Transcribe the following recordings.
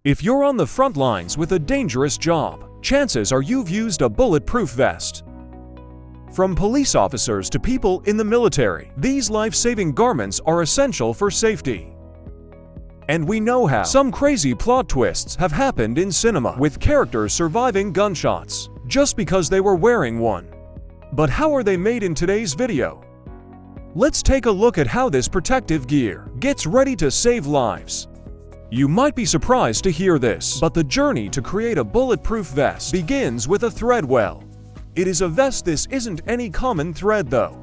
If you're on the front lines with a dangerous job, chances are you've used a bulletproof vest. From police officers to people in the military, these life-saving garments are essential for safety. And we know how. Some crazy plot twists have happened in cinema, with characters surviving gunshots just because they were wearing one. But how are they made in today's video? Let's take a look at how this protective gear gets ready to save lives. You might be surprised to hear this, but the journey to create a bulletproof vest begins with a thread well. It is a vest. This isn't any common thread though.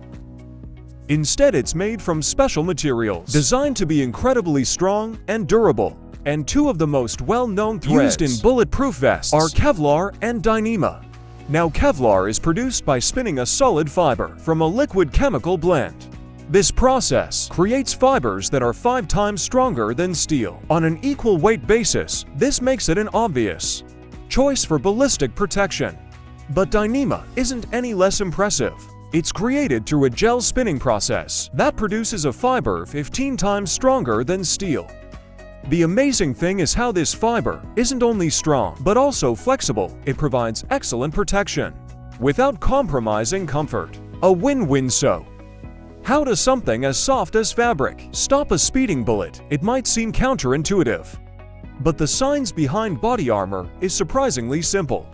Instead, it's made from special materials, designed to be incredibly strong and durable. And two of the most well-known threads used in bulletproof vests are Kevlar and Dyneema. Now, Kevlar is produced by spinning a solid fiber from a liquid chemical blend. This process creates fibers that are 5 times stronger than steel. On an equal weight basis, this makes it an obvious choice for ballistic protection. But Dyneema isn't any less impressive. It's created through a gel spinning process that produces a fiber 15 times stronger than steel. The amazing thing is how this fiber isn't only strong, but also flexible. It provides excellent protection without compromising comfort. A win-win. So, how does something as soft as fabric stop a speeding bullet? It might seem counterintuitive, but the science behind body armor is surprisingly simple.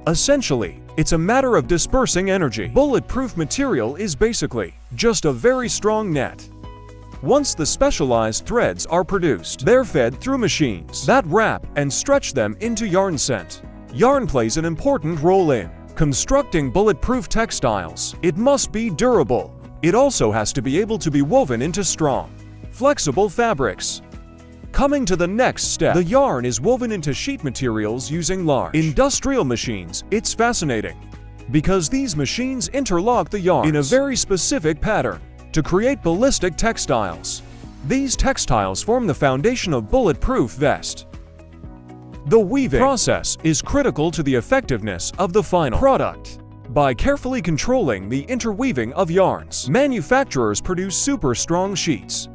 Essentially, it's a matter of dispersing energy. Bulletproof material is basically just a very strong net. Once the specialized threads are produced, they're fed through machines that wrap and stretch them into yarn scent. Yarn plays an important role in constructing bulletproof textiles. It must be durable. It also has to be able to be woven into strong, flexible fabrics. Coming to the next step, the yarn is woven into sheet materials using large industrial machines. It's fascinating because these machines interlock the yarns in a very specific pattern to create ballistic textiles. These textiles form the foundation of bulletproof vest. The weaving process is critical to the effectiveness of the final product. By carefully controlling the interweaving of yarns, manufacturers produce super strong sheets.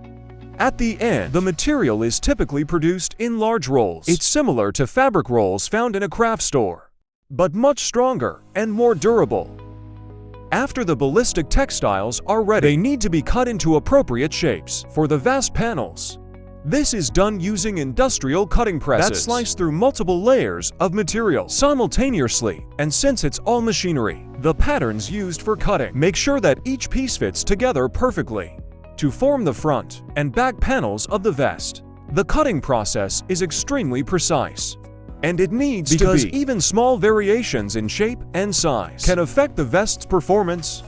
At the end, the material is typically produced in large rolls. It's similar to fabric rolls found in a craft store, but much stronger and more durable. After the ballistic textiles are ready, they need to be cut into appropriate shapes for the vast panels. This is done using industrial cutting presses that slice through multiple layers of material simultaneously. And since it's all machinery, the patterns used for cutting make sure that each piece fits together perfectly to form the front and back panels of the vest. The cutting process is extremely precise, and it needs to be. Even small variations in shape and size can affect the vest's performance.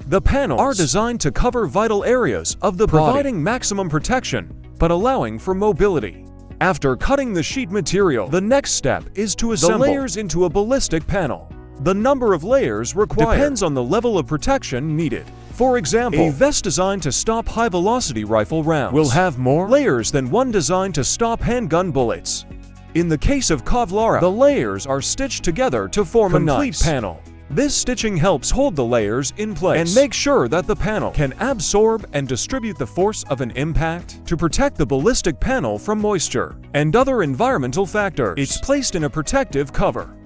The panels are designed to cover vital areas of the body, providing maximum protection but allowing for mobility. After cutting the sheet material, the next step is to assemble the layers into a ballistic panel. The number of layers required depends on the level of protection needed. For example, a vest designed to stop high-velocity rifle rounds will have more layers than one designed to stop handgun bullets. In the case of Kevlar, the layers are stitched together to form a complete panel. This stitching helps hold the layers in place and make sure that the panel can absorb and distribute the force of an impact to protect the ballistic panel from moisture and other environmental factors. It's placed in a protective cover.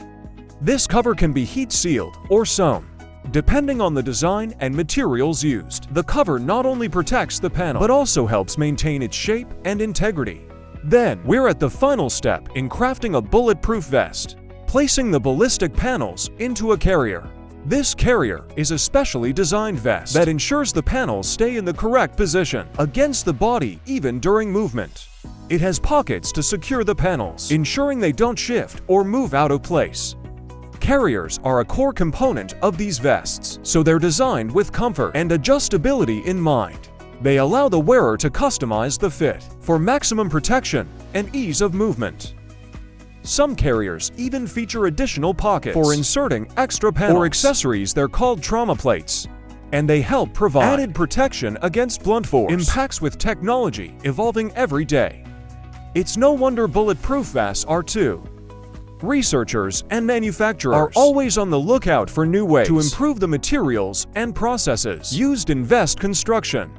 This cover can be heat-sealed or sewn, depending on the design and materials used. The cover not only protects the panel, but also helps maintain its shape and integrity. Then, we're at the final step in crafting a bulletproof vest: placing the ballistic panels into a carrier. This carrier is a specially designed vest that ensures the panels stay in the correct position against the body even during movement. It has pockets to secure the panels, ensuring they don't shift or move out of place. Carriers are a core component of these vests, so they're designed with comfort and adjustability in mind. They allow the wearer to customize the fit for maximum protection and ease of movement. Some carriers even feature additional pockets for inserting extra panels or accessories. They're called trauma plates, and they help provide added protection against blunt force impacts with technology evolving every day. It's no wonder bulletproof vests are too. Researchers and manufacturers are always on the lookout for new ways to improve the materials and processes used in vest construction.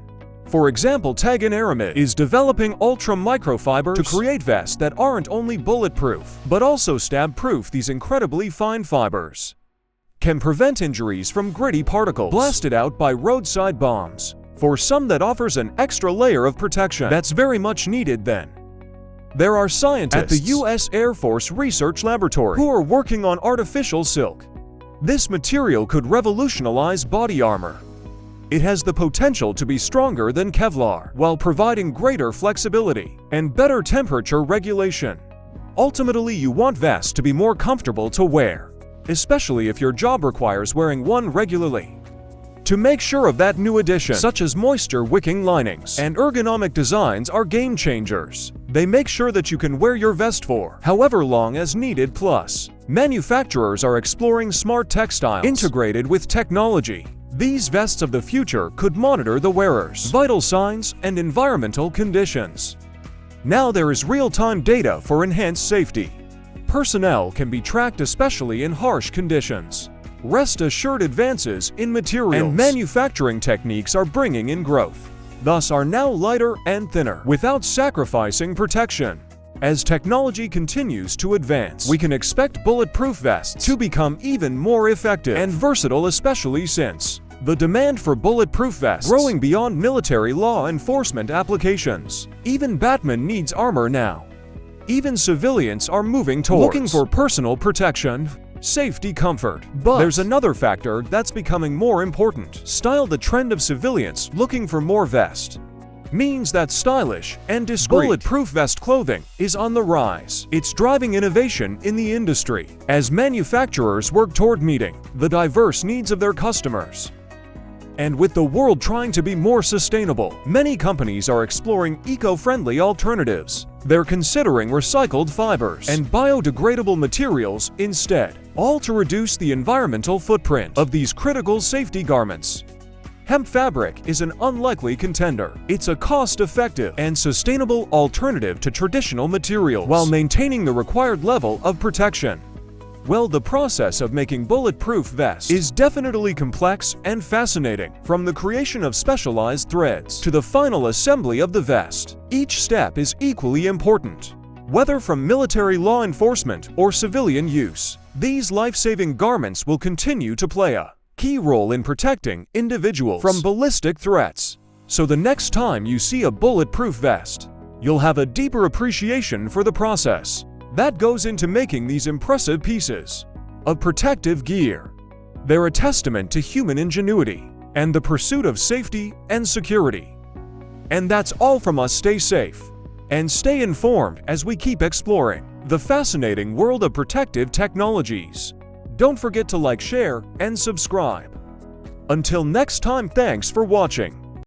For example, Tagan Aramid is developing ultra-microfibers to create vests that aren't only bulletproof, but also stab-proof. These incredibly fine fibers can prevent injuries from gritty particles blasted out by roadside bombs. For some, that offers an extra layer of protection that's very much needed then. There are scientists at the U.S. Air Force Research Laboratory who are working on artificial silk. This material could revolutionize body armor. It has the potential to be stronger than Kevlar, while providing greater flexibility and better temperature regulation. Ultimately, you want vests to be more comfortable to wear, especially if your job requires wearing one regularly. To make sure of that, new additions such as moisture-wicking linings and ergonomic designs are game changers. They make sure that you can wear your vest for however long as needed. Plus, manufacturers are exploring smart textiles integrated with technology. These vests of the future could monitor the wearer's vital signs and environmental conditions. Now there is real-time data for enhanced safety. Personnel can be tracked, especially in harsh conditions. Rest assured, advances in materials and manufacturing techniques are bringing in growth, thus are now lighter and thinner without sacrificing protection. As technology continues to advance, we can expect bulletproof vests to become even more effective and versatile, especially since the demand for bulletproof vests growing beyond military law enforcement applications. Even Batman needs armor now. Even civilians are moving towards looking for personal protection, safety, comfort. But there's another factor that's becoming more important. Style. The trend of civilians looking for more vest means that stylish and discreet bulletproof vest clothing is on the rise. It's driving innovation in the industry as manufacturers work toward meeting the diverse needs of their customers. And with the world trying to be more sustainable, many companies are exploring eco-friendly alternatives. They're considering recycled fibers and biodegradable materials instead, all to reduce the environmental footprint of these critical safety garments. Hemp fabric is an unlikely contender. It's a cost-effective and sustainable alternative to traditional materials while maintaining the required level of protection. Well, the process of making bulletproof vests is definitely complex and fascinating. From the creation of specialized threads to the final assembly of the vest, each step is equally important. Whether from military law enforcement or civilian use, these life-saving garments will continue to play a key role in protecting individuals from ballistic threats. So the next time you see a bulletproof vest, you'll have a deeper appreciation for the process that goes into making these impressive pieces of protective gear. They're a testament to human ingenuity and the pursuit of safety and security. And that's all from us. Stay safe and stay informed as we keep exploring the fascinating world of protective technologies. Don't forget to like, share, and subscribe. Until next time, thanks for watching.